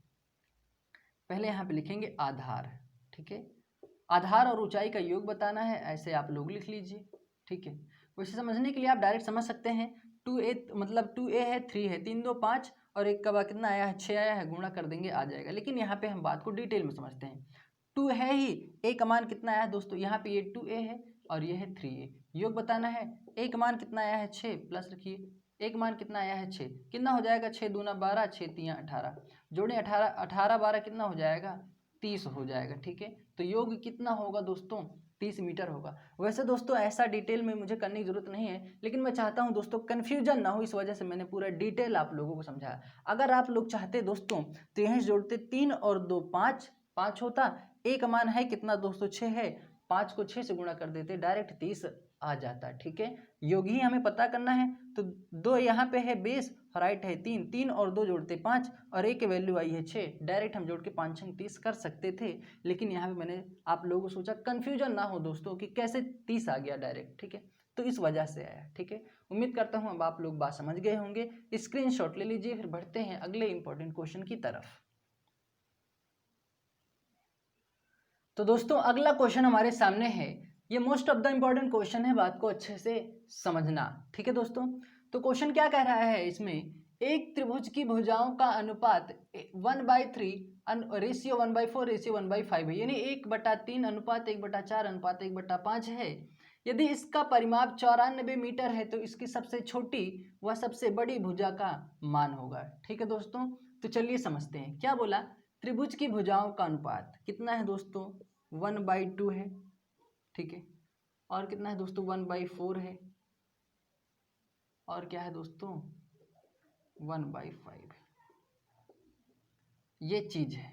पहले यहाँ पे लिखेंगे आधार। ठीक है, आधार और ऊंचाई का योग बताना है, ऐसे आप लोग लिख लीजिए। ठीक है, वैसे समझने के लिए आप डायरेक्ट समझ सकते हैं, 2a मतलब 2a है, 3 है, 3 2 5, और एक का कितना आया है, 6 आया है, गुणा कर देंगे आ जाएगा। लेकिन यहाँ पे हम बात को डिटेल में समझते हैं। 2 है ही, a का मान कितना आया है दोस्तों, यहाँ पे ये 2a है और ये है 3a। योग बताना है, a का मान कितना आया है, 6, प्लस रखिए, a का मान कितना आया है, 6, कितना हो जाएगा, 6 दूना 12, 6 3 18, जोड़े 18, 18 12 कितना हो जाएगा, 30 हो जाएगा। ठीक है, तो योग कितना होगा दोस्तों, 30 मीटर होगा। वैसे दोस्तों ऐसा डिटेल में मुझे करने की जरूरत नहीं है, लेकिन मैं चाहता हूं दोस्तों कन्फ्यूजन ना हो, इस वजह से मैंने पूरा डिटेल आप लोगों को समझाया। अगर आप लोग चाहते दोस्तों तो यहीं जोड़ते, 3 और 2 5, 5 होता, एक मान है कितना दोस्तों, 6 है, 5 को 6 से गुणा कर देते, डायरेक्ट 30 आ जाता। ठीक है, योग ही हमें पता करना है। तो 2 यहाँ पे है बेस, राइट है 3, 3 और 2 जोड़ते 5, और a की वैल्यू आई है 6, डायरेक्ट हम जोड़ के 5 छंग 30 कर सकते थे। लेकिन यहाँ पे मैंने आप लोगों को सोचा कन्फ्यूजन ना हो दोस्तों कि कैसे 30 आ गया डायरेक्ट। ठीक है, तो इस वजह से आया। ठीक है, उम्मीद करता हूँ अब आप लोग बात समझ गए होंगे। स्क्रीनशॉट ले लीजिए, फिर बढ़ते हैं अगले इंपॉर्टेंट क्वेश्चन की तरफ। तो दोस्तों अगला क्वेश्चन हमारे सामने है, ये most of the important question है, बात को अच्छे से समझना। ठीक है दोस्तों, तो क्वेश्चन क्या कह रहा है इसमें, एक त्रिभुज की भुजाओं का अनुपात 1/3 रेशियो 1/4 रेशियो 1/5 है, यानी 1/3 अनुपात 1/4 अनुपात 1/5 है। यदि इसका परिमाप 94 मीटर है तो इसकी सबसे छोटी व सबसे बड़ी भुजा का मान होगा। ठीक है दोस्तों, तो चलिए समझते हैं। क्या बोला, त्रिभुज की भुजाओं का अनुपात कितना है दोस्तों, 1/2 है। ठीक है, और कितना है दोस्तों, 1/4 है, और क्या है दोस्तों, 1/5, ये चीज है।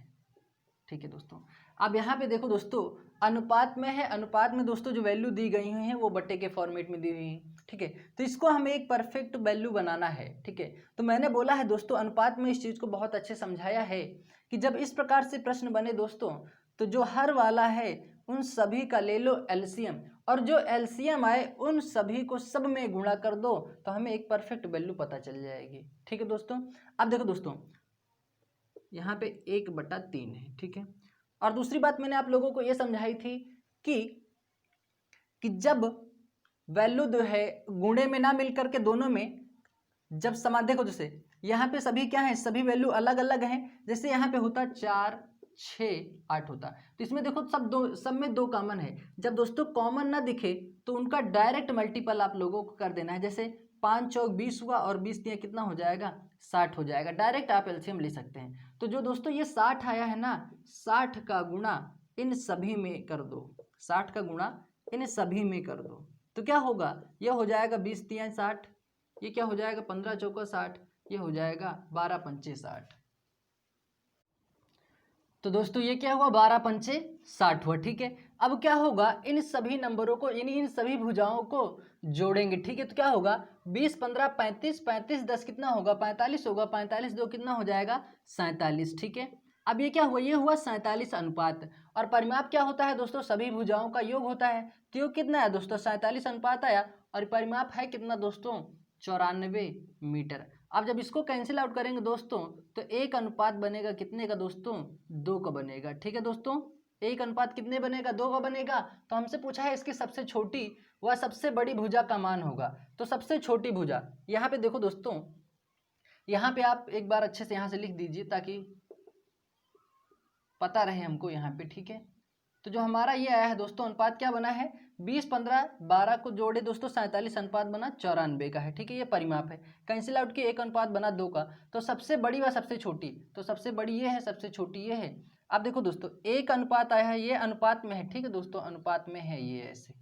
ठीक है दोस्तों, अब यहाँ पे देखो दोस्तों, अनुपात में है, अनुपात में दोस्तों जो वैल्यू दी गई हुई है वो बट्टे के फॉर्मेट में दी हुई है। ठीक है, तो इसको हमें एक परफेक्ट वैल्यू बनाना है। ठीक है, तो मैंने बोला है दोस्तों, अनुपात में इस चीज को बहुत अच्छे समझाया है कि जब इस प्रकार से प्रश्न बने दोस्तों, तो जो हर वाला है उन सभी का ले लो एलसीएम, और जो एलसीएम आए उन सभी को सब में गुणा कर दो, तो हमें एक परफेक्ट वैल्यू पता चल जाएगी। ठीक है दोस्तों, अब देखो दोस्तों, यहाँ पे 1/3 है। ठीक है, और दूसरी बात मैंने आप लोगों को ये समझाई थी कि जब वैल्यू जो है गुणे में ना मिल करके दोनों में जब समान, देखो जैसे यहाँ पे सभी क्या है, सभी वैल्यू अलग अलग हैं। जैसे यहाँ पे होता 4 6 8 होता, तो इसमें देखो सब में 2 कॉमन है। जब दोस्तों कॉमन ना दिखे तो उनका डायरेक्ट मल्टीपल आप लोगों को कर देना है। जैसे 5 चौक 20 हुआ, और 20 दिया कितना हो जाएगा, 60 हो जाएगा। डायरेक्ट आप एलसीएम ले सकते हैं। तो जो दोस्तों ये 60 आया है ना, 60 का गुणा इन सभी में कर दो, 60 का गुणा इन सभी में कर दो, तो क्या होगा, यह हो जाएगा 20 3 60, ये क्या हो जाएगा, 15 चौका 60, ये हो जाएगा 12 पंचे 60। तो दोस्तों ये क्या हुआ, 12 पंचे 60 हुआ, ठीक है। अब क्या होगा, इन सभी नंबरों को यानी इन सभी भुजाओं को जोड़ेंगे, ठीक है। तो क्या होगा, 20 15 35, 35 10 कितना होगा, 45 होगा, 45 2 कितना हो जाएगा, 47, ठीक है। अब ये क्या हुआ, ये हुआ 47 अनुपात। और परिमाप क्या होता है दोस्तों, सभी भुजाओं का योग होता है। तो योग कितना है दोस्तों, 47 अनुपात आया। और परिमाप है कितना दोस्तों, 94 मीटर। अब जब इसको कैंसिल आउट करेंगे दोस्तों, तो एक अनुपात बनेगा कितने का दोस्तों, 2 का बनेगा, ठीक है दोस्तों। एक अनुपात कितने बनेगा, 2 का बनेगा। तो हमसे पूछा है इसकी सबसे छोटी व सबसे बड़ी भुजा का मान होगा। तो सबसे छोटी भुजा यहाँ पे देखो दोस्तों, यहाँ पे आप एक बार अच्छे से यहाँ से लिख दीजिए ताकि पता रहे हमको यहाँ पे, ठीक है। तो जो हमारा ये आया है दोस्तों, अनुपात क्या बना है, 20 15 12 को जोड़े दोस्तों 47, अनुपात बना 94 का है, ठीक है। ये परिमाप है। कैंसिल आउट किए, एक अनुपात बना 2 का। तो सबसे बड़ी व सबसे छोटी, तो सबसे बड़ी ये है, सबसे छोटी ये है। अब देखो दोस्तों, एक अनुपात आया है, ये अनुपात में है, ठीक है दोस्तों, अनुपात में है ये ऐसे,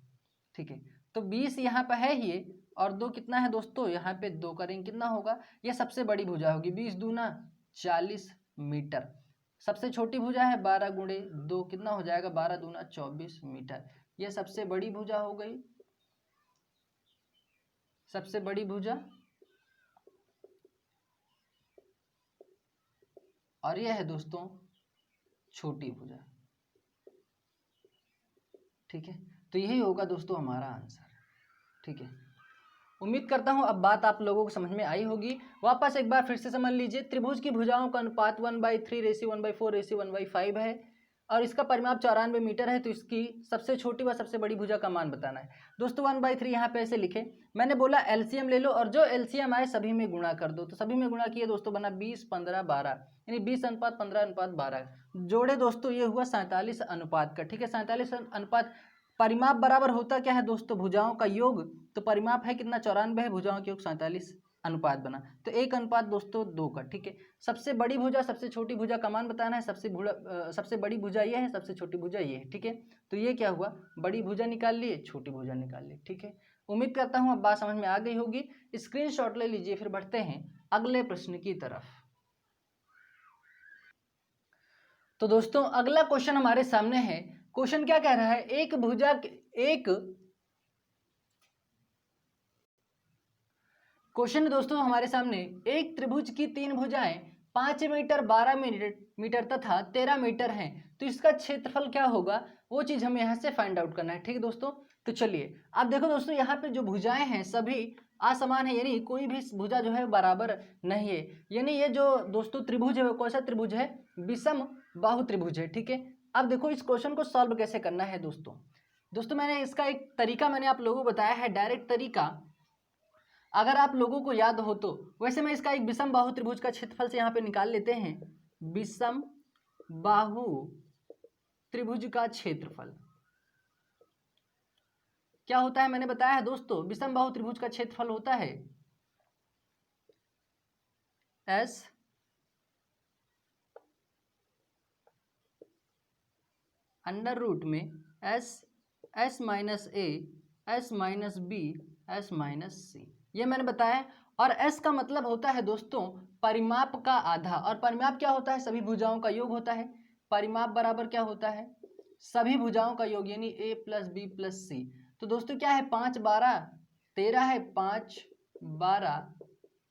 ठीक है। तो 20 यहाँ पर है ये, और 2 कितना है दोस्तों, यहाँ पे 2 करेंगे कितना होगा, ये सबसे बड़ी भुजा होगी। 20 दूना 40 मीटर। सबसे छोटी भुजा है 12 गुणे 2 कितना हो जाएगा, 12 दूना 24 मीटर। ये सबसे बड़ी भुजा हो गई, सबसे बड़ी भुजा। और यह है दोस्तों छोटी भुजा, ठीक है। तो यही होगा दोस्तों हमारा आंसर, ठीक है। उम्मीद करता हूं अब बात आप लोगों को समझ में आई होगी। वापस एक बार फिर से समझ लीजिए, त्रिभुज की भुजाओं का अनुपात 1/3:1/4:1/5 है और इसका परिमाप 94 मीटर है। तो इसकी सबसे छोटी व सबसे बड़ी भुजा का मान बताना है दोस्तों। 1/3 यहाँ पे ऐसे लिखे, मैंने बोला एलसीएम ले लो और जो एलसीएम आए सभी में गुणा कर दो। तो सभी में गुणा किए दोस्तों, बना 20 15 12, यानी 20 अनुपात 15 अनुपात 12 जोड़े दोस्तों, ये हुआ 47 अनुपात का, ठीक है। 47 अनुपात, परिमाप बराबर होता क्या है दोस्तों, भुजाओं का योग। तो परिमाप है कितना, 94 है, भुजाओं के योग 47, अनुपात बना। तो एक अनुपात दोस्तों 2 का, ठीक है। सबसे बड़ी भुजा सबसे छोटी भुजा का मान बताना है। सबसे बड़ी भुजा ये है, सबसे छोटी भुजा ये है, ठीक है। तो ये क्या हुआ, बड़ी भुजा निकाल लिए, छोटी भुजा निकाल ली, ठीक है। उम्मीद करता हूँ अब बात समझ में आ गई होगी। स्क्रीनशॉट ले लीजिए, फिर बढ़ते हैं अगले प्रश्न की तरफ। तो दोस्तों अगला क्वेश्चन हमारे सामने है। क्वेश्चन क्या कह रहा है, एक भुजा एक क्वेश्चन दोस्तों हमारे सामने, एक त्रिभुज की 3 भुजाएं 5 मीटर 12 मीटर तथा 13 मीटर हैं। तो इसका क्षेत्रफल क्या होगा, वो चीज हमें यहाँ से फाइंड आउट करना है, ठीक है दोस्तों। तो चलिए अब देखो दोस्तों, यहाँ पे जो भुजाएं हैं सभी असमान है, यानी कोई भी भुजा जो है बराबर नहीं है। यानी ये जो दोस्तों त्रिभुज है वो कौन सा त्रिभुज है, विषम बाहु त्रिभुज है, ठीक है। अब देखो इस क्वेश्चन को सॉल्व कैसे करना है दोस्तों मैंने इसका एक तरीका मैंने आप लोगों को बताया है, डायरेक्ट तरीका, अगर आप लोगों को याद हो तो। वैसे मैं इसका एक विषम बाहु त्रिभुज का क्षेत्रफल से यहाँ पे निकाल लेते हैं। विषम बाहु त्रिभुज का क्षेत्रफल क्या होता है, मैंने बताया है दोस्तों, विषम बाहु त्रिभुज का क्षेत्रफल होता है S अंडर रूट में S minus A S minus B S minus C, ये मैंने बताया है। और S का मतलब होता है दोस्तों परिमाप का आधा, और परिमाप क्या होता है, सभी भुजाओं का योग होता है। परिमाप बराबर क्या होता है, सभी भुजाओं का योग, यानी A plus B plus C। तो दोस्तों क्या है, 5 12 13 है, 5 12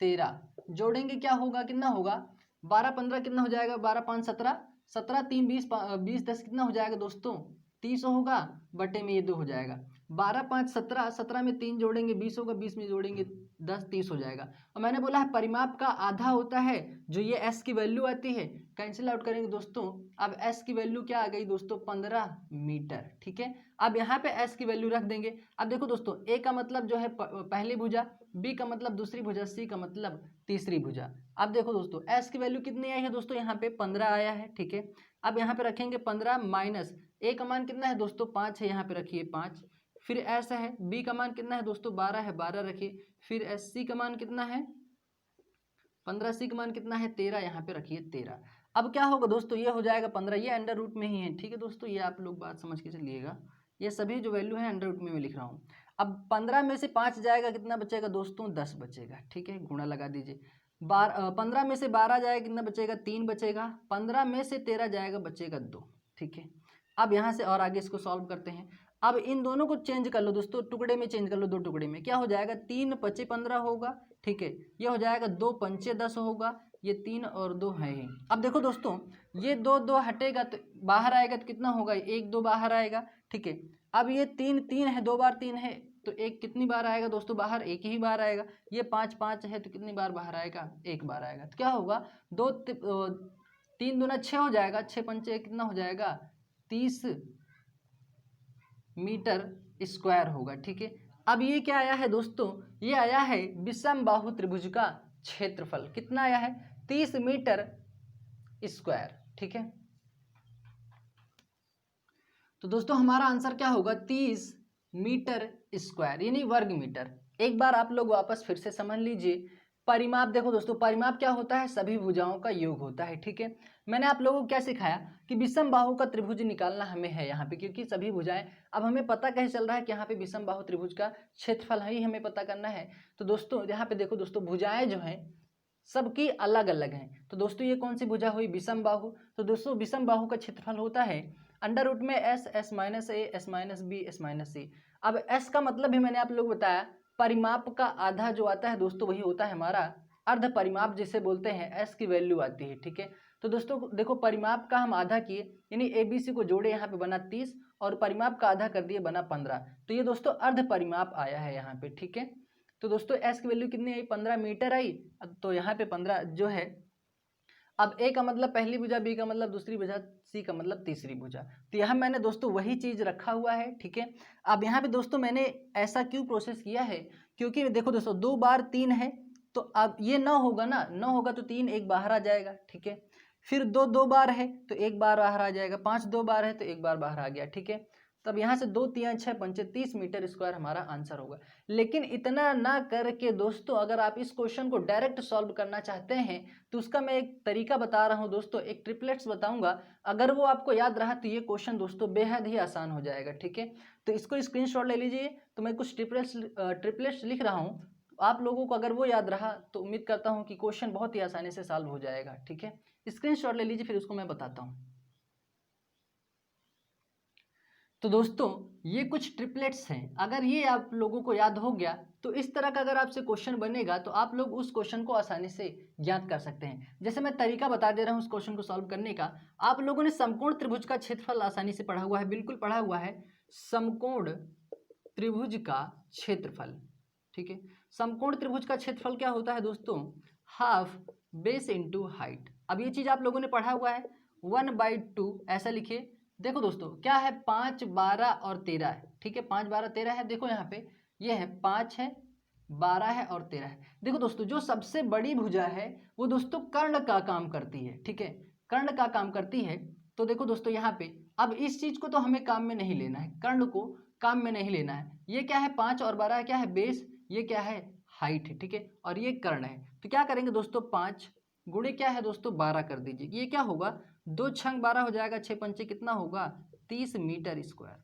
13 जोड़ेंगे क्या होगा, कितना होगा, 12 15 कितना हो जाएगा, 12 5 17, 17 3 20 20 10 कितना हो जाएगा दोस्तों, 30 होगा, बटे में ये 2 हो जाएगा। 12 5 17, 17 में 3 जोड़ेंगे 20 होगा, 20 में जोड़ेंगे 10, 30 हो जाएगा। और मैंने बोला है परिमाप का आधा होता है, जो ये S की वैल्यू आती है, कैंसिल आउट करेंगे दोस्तों। अब S की वैल्यू क्या आ गई दोस्तों, 15 मीटर, ठीक है। अब यहाँ पे S की वैल्यू रख देंगे। अब देखो दोस्तों, A का मतलब जो है पहली भुजा, B का मतलब दूसरी भुजा, C का मतलब तीसरी भुजा। अब देखो दोस्तों S की वैल्यू कितनी आई है दोस्तों, यहाँ पे 15 आया है, ठीक है। अब यहाँ पे रखेंगे 15 माइनस A का मान कितना है दोस्तों, 5 है, यहाँ पे रखिए 5। फिर S है, B का मान कितना है दोस्तों, 12 है, 12 रखिए। फिर C का मान कितना है 15, C का मान कितना है 13, यहाँ पे रखिए 13। अब क्या होगा दोस्तों, ये हो जाएगा 15, ये अंडर रूट में ही है, ठीक है दोस्तों। ये आप लोग बात समझ के चलिएगा, ये सभी जो वैल्यू है अंडर रूट में मैं लिख रहा हूँ। अब 15 में से 5 जाएगा, कितना बचेगा दोस्तों, 10 बचेगा, ठीक है। गुणा लगा दीजिए, 15 में से 12 जाएगा, कितना बचेगा, 3 बचेगा। 15 में से 13 जाएगा, बचेगा 2। ठीक है, अब यहाँ से और आगे इसको सॉल्व करते हैं। अब इन दोनों को चेंज कर लो दोस्तों, टुकड़े में चेंज कर लो, 2 टुकड़े में, क्या हो जाएगा, 3 पचे 15 होगा। ठीक है, ये हो जाएगा 2 पंचे 10 होगा, ये 3 और 2 है ही। अब देखो दोस्तों, ये 2 2 हटेगा तो बाहर आएगा तो कितना होगा, 1 2 बाहर आएगा। ठीक है, अब ये 3 3 है, 2 बार 3 है तो 1 कितनी बार आएगा दोस्तों बाहर, 1 ही बार आएगा। ये 5 5 है तो कितनी बार बाहर आएगा, 1 बार आएगा। तो क्या होगा, 3 दूना 6 हो जाएगा, 6 पंचे कितना हो जाएगा, 30 मीटर स्क्वायर होगा। ठीक है, अब ये क्या आया है दोस्तों, ये आया है विषम बाहु त्रिभुज का क्षेत्रफल। कितना आया है, 30 मीटर स्क्वायर। ठीक है, तो दोस्तों हमारा आंसर क्या होगा, 30 मीटर स्क्वायर यानी वर्ग मीटर। एक बार आप लोग वापस फिर से समझ लीजिए, परिमाप देखो दोस्तों, परिमाप क्या होता है, सभी भुजाओं का योग होता है। ठीक है, मैंने आप लोगों को क्या सिखाया कि विषम बाहु का त्रिभुज निकालना हमें है यहाँ पे, क्योंकि सभी भुजाएं, अब हमें पता कैसे चल रहा है कि यहाँ पे विषम बाहु त्रिभुज का क्षेत्रफल ही हमें पता करना है। तो दोस्तों यहाँ पे देखो दोस्तों, भुजाएं जो हैं सबकी अलग अलग हैं। तो दोस्तों ये कौन सी भुजा हुई, विषम बाहु। तो दोस्तों विषम बाहु का क्षेत्रफल होता है अंडर रूट में S, S minus A, S minus B, S minus C. अब एस का मतलब भी मैंने आप लोग बताया, परिमाप का आधा जो आता है दोस्तों वही होता है हमारा अर्ध परिमाप जिसे बोलते हैं, एस की वैल्यू आती है। ठीक है, तो दोस्तों देखो परिमाप का हम आधा किए यानी ए बी सी को जोड़े, यहाँ पे बना 30 और परिमाप का आधा कर दिए, बना 15। तो ये दोस्तों अर्ध परिमाप आया है यहाँ पे। ठीक है, तो दोस्तों एस की वैल्यू कितनी आई, 15 मीटर आई। तो यहाँ पे 15 जो है, अब ए का मतलब पहली भुजा, बी का मतलब दूसरी भुजा, सी का मतलब तीसरी भुजा। तो यहाँ मैंने दोस्तों वही चीज रखा हुआ है। ठीक है, अब यहाँ पे दोस्तों मैंने ऐसा क्यों प्रोसेस किया है, क्योंकि देखो दोस्तों 2 बार 3 है तो अब ये 9 होगा ना, 9 होगा तो 3 एक बाहर आ जाएगा। ठीक है, फिर 2 2 बार है तो 1 बार बाहर आ जाएगा, 5 2 बार है तो 1 बार बाहर आ गया। ठीक है, तब यहाँ से 2 3 6 पंचे 30 मीटर स्क्वायर हमारा आंसर होगा। लेकिन इतना ना करके दोस्तों, अगर आप इस क्वेश्चन को डायरेक्ट सॉल्व करना चाहते हैं तो उसका मैं एक तरीका बता रहा हूँ दोस्तों, एक ट्रिपलेट्स बताऊंगा। अगर वो आपको याद रहा तो ये क्वेश्चन दोस्तों बेहद ही आसान हो जाएगा। ठीक है, तो इसको स्क्रीनशॉट ले लीजिए। तो मैं कुछ ट्रिपलेट्स लिख रहा हूँ, आप लोगों को अगर वो याद रहा तो उम्मीद करता हूँ कि क्वेश्चन बहुत ही आसानी से सॉल्व हो जाएगा। ठीक है, स्क्रीनशॉट ले लीजिए, फिर उसको मैं बताता हूँ। तो दोस्तों ये कुछ ट्रिपलेट्स हैं, अगर ये आप लोगों को याद हो गया तो इस तरह का अगर आपसे क्वेश्चन बनेगा तो आप लोग उस क्वेश्चन को आसानी से ज्ञात कर सकते हैं। जैसे मैं तरीका बता दे रहा हूँ उस क्वेश्चन को सॉल्व करने का। आप लोगों ने समकोण त्रिभुज का क्षेत्रफल आसानी से पढ़ा हुआ है, बिल्कुल पढ़ा हुआ है, समकोण त्रिभुज का क्षेत्रफल। ठीक है, समकोण त्रिभुज का क्षेत्रफल क्या होता है दोस्तों, हाफ बेस इंटू हाइट। अब ये चीज आप लोगों ने पढ़ा हुआ है, 1/2 ऐसा लिखिए। देखो दोस्तों क्या है, 5 12 और 13 है। ठीक है, 5 12 13 है, देखो यहाँ पे ये है 5 है 12 है और 13 है। देखो दोस्तों जो सबसे बड़ी भुजा है वो दोस्तों कर्ण का काम करती है। ठीक है, कर्ण का काम करती है। तो देखो दोस्तों यहाँ पे अब इस चीज को तो हमें काम में नहीं लेना है, कर्ण को काम में नहीं लेना है। ये क्या है, 5 और 12 क्या है, बेस, ये क्या है, हाइट है। ठीक है, और ये कर्ण है। तो क्या करेंगे दोस्तों, 5 गुणे क्या है दोस्तों 12 कर दीजिए, ये क्या होगा, 2 छंग 12 हो जाएगा, 6 पंचे कितना होगा, 30 मीटर स्क्वायर।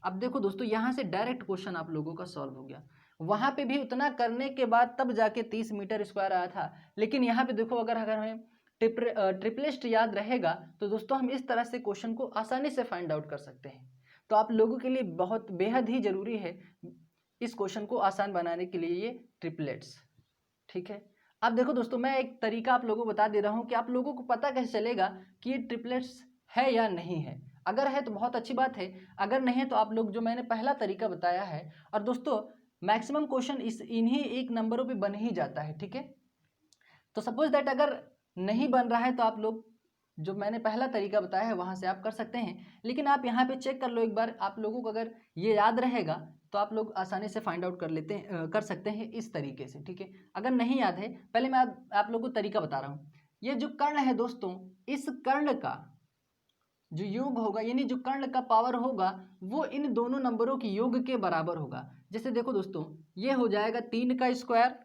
अब देखो दोस्तों यहाँ से डायरेक्ट क्वेश्चन आप लोगों का सॉल्व हो गया। वहां पे भी उतना करने के बाद तब जाके 30 मीटर स्क्वायर आया था, लेकिन यहाँ पे देखो अगर हमें ट्रिपलेस्ट याद रहेगा तो दोस्तों हम इस तरह से क्वेश्चन को आसानी से फाइंड आउट कर सकते हैं। तो आप लोगों के लिए बहुत बेहद ही जरूरी है इस क्वेश्चन को आसान बनाने के लिए ये ट्रिपलेट्स। ठीक है, अब देखो दोस्तों मैं एक तरीका आप लोगों को बता दे रहा हूँ कि आप लोगों को पता कैसे चलेगा कि ये ट्रिपलेट्स है या नहीं है। अगर है तो बहुत अच्छी बात है, अगर नहीं है तो आप लोग जो मैंने पहला तरीका बताया है, और दोस्तों मैक्सिमम क्वेश्चन इन्हीं एक नंबरों पे बन ही जाता है। ठीक है, तो सपोज दैट अगर नहीं बन रहा है तो आप लोग जो मैंने पहला तरीका बताया है वहां से आप कर सकते हैं। लेकिन आप यहाँ पे चेक कर लो एक बार, आप लोगों को अगर ये याद रहेगा तो आप लोग आसानी से फाइंड आउट कर सकते हैं इस तरीके से। ठीक है, अगर नहीं याद है, पहले मैं आप लोगों को तरीका बता रहा हूँ। ये जो कर्ण है दोस्तों, इस कर्ण का जो योग होगा यानी जो कर्ण का पावर होगा वो इन दोनों नंबरों के योग के बराबर होगा। जैसे देखो दोस्तों ये हो जाएगा 3 का स्क्वायर,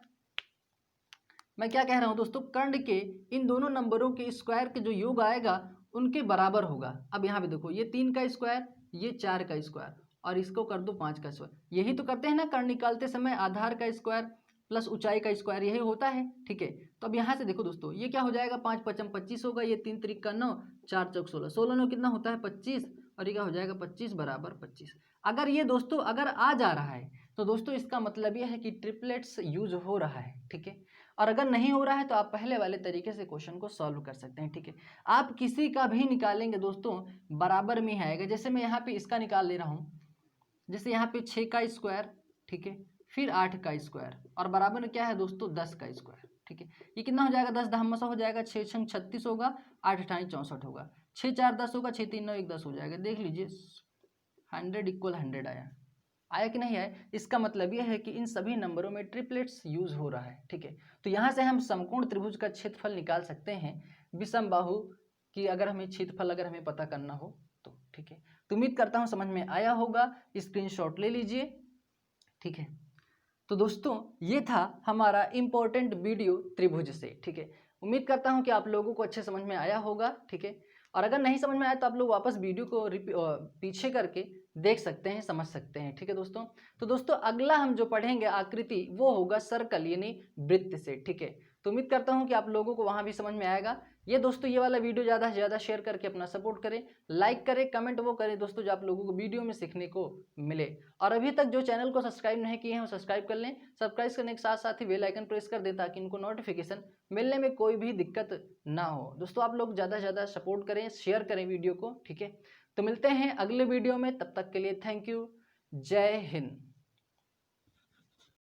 मैं क्या कह रहा हूं दोस्तों, कर्ण के इन दोनों नंबरों के स्क्वायर के जो योग आएगा उनके बराबर होगा। अब यहाँ पे देखो ये 3 का स्क्वायर, ये 4 का स्क्वायर, और इसको कर दो 5 का स्क्वायर। यही तो करते हैं ना कर्ण निकालते समय, आधार का स्क्वायर प्लस ऊंचाई का स्क्वायर, यही होता है। ठीक है, तो अब यहाँ से देखो दोस्तों, ये क्या हो जाएगा, 5 पचम 25 होगा, ये 3 त्रिक का 9, 4 चौक 16, 16 9 कितना होता है 25, और ये क्या हो जाएगा 25 बराबर 25। अगर ये दोस्तों अगर आ जा रहा है तो दोस्तों इसका मतलब ये है कि ट्रिपलेट्स यूज हो रहा है। ठीक है, और अगर नहीं हो रहा है तो आप पहले वाले तरीके से क्वेश्चन को सॉल्व कर सकते हैं। ठीक है, आप किसी का भी निकालेंगे दोस्तों बराबर में ही आएगा। जैसे मैं यहाँ पे इसका निकाल ले रहा हूँ, जैसे यहाँ पे 6 का स्क्वायर, ठीक है, फिर 8 का स्क्वायर, और बराबर में क्या है दोस्तों 10 का स्क्वायर। ठीक है, ये कितना हो जाएगा 10 दहम्मसा हो जाएगा, 6 छंग 36 होगा, 8 अठाई 64 होगा, 6 4 10 होगा, 6 3 9 1 10 हो जाएगा। देख लीजिए 100 इक्वल 100 आया, आया कि नहीं आया। इसका मतलब यह है कि इन सभी नंबरों में ट्रिपलेट्स यूज हो रहा है। ठीक है, तो यहाँ से हम समकोण त्रिभुज का क्षेत्रफल निकाल सकते हैं विषम बाहु की, अगर हमें क्षेत्रफल अगर हमें पता करना हो तो। ठीक है, तो उम्मीद करता हूँ समझ में आया होगा, स्क्रीनशॉट ले लीजिए। ठीक है, तो दोस्तों ये था हमारा इम्पोर्टेंट वीडियो त्रिभुज से। ठीक है, उम्मीद करता हूँ कि आप लोगों को अच्छे समझ में आया होगा। ठीक है, और अगर नहीं समझ में आया तो आप लोग वापस वीडियो को पीछे करके देख सकते हैं, समझ सकते हैं। ठीक है दोस्तों, तो दोस्तों अगला हम जो पढ़ेंगे आकृति वो होगा सर्कल यानी वृत्त से। ठीक है, तो उम्मीद करता हूँ कि आप लोगों को वहाँ भी समझ में आएगा। ये दोस्तों ये वाला वीडियो ज़्यादा से ज़्यादा शेयर करके अपना सपोर्ट करें, लाइक करें, कमेंट वो करें दोस्तों जो आप लोगों को वीडियो में सीखने को मिले। और अभी तक जो चैनल को सब्सक्राइब नहीं किए हैं वो सब्सक्राइब कर लें, सब्सक्राइब करने के साथ साथ ही बेल आइकन प्रेस कर दें ताकि इनको नोटिफिकेशन मिलने में कोई भी दिक्कत ना हो। दोस्तों आप लोग ज़्यादा से ज़्यादा सपोर्ट करें, शेयर करें वीडियो को। ठीक है, तो मिलते हैं अगले वीडियो में, तब तक के लिए थैंक यू, जय हिंद।